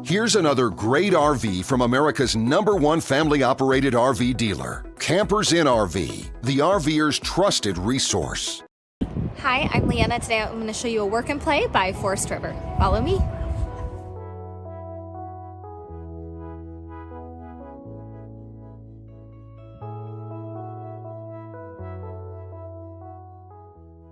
Here's another great RV from America's #1 family-operated RV dealer, Campers Inn RV, the RVer's trusted resource. Hi, I'm Leanna. Today I'm going to show you a work and play by Forest River. Follow me.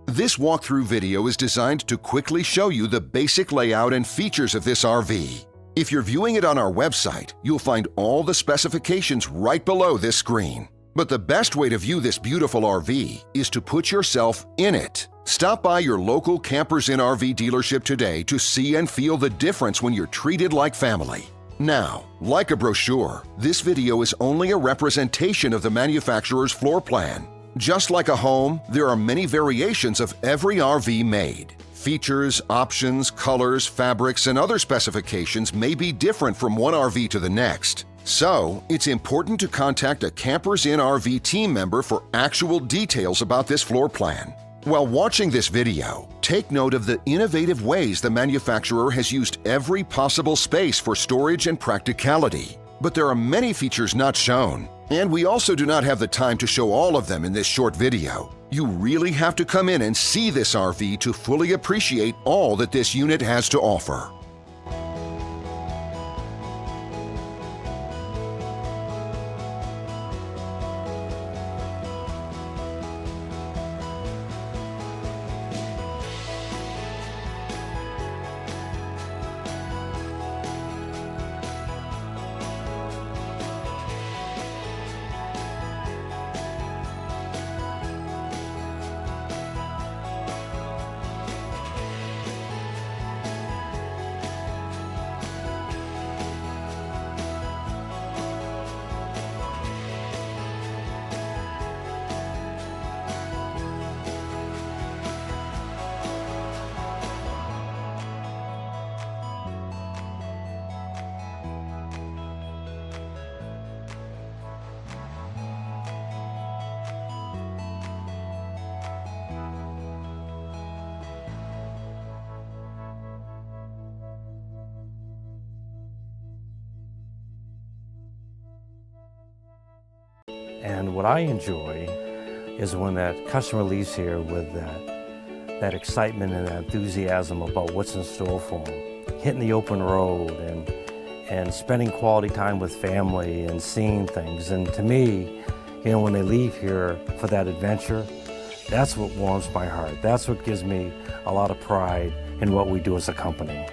This walkthrough video is designed to quickly show you the basic layout and features of this RV. If you're viewing it on our website, you'll find all the specifications right below this screen. But the best way to view this beautiful RV is to put yourself in it. Stop by your local Campers Inn RV dealership today to see and feel the difference when you're treated like family. Now, like a brochure, this video is only a representation of the manufacturer's floor plan. Just like a home, there are many variations of every RV made. Features, options, colors, fabrics, and other specifications may be different from one RV to the next. So, it's important to contact a Campers Inn RV team member for actual details about this floor plan. While watching this video, take note of the innovative ways the manufacturer has used every possible space for storage and practicality. But there are many features not shown, and we also do not have the time to show all of them in this short video. You really have to come in and see this RV to fully appreciate all that this unit has to offer. And what I enjoy is when that customer leaves here with that excitement and that enthusiasm about what's in store for them. Hitting the open road and spending quality time with family and seeing things. And to me, you know, when they leave here for that adventure, that's what warms my heart. That's what gives me a lot of pride in what we do as a company.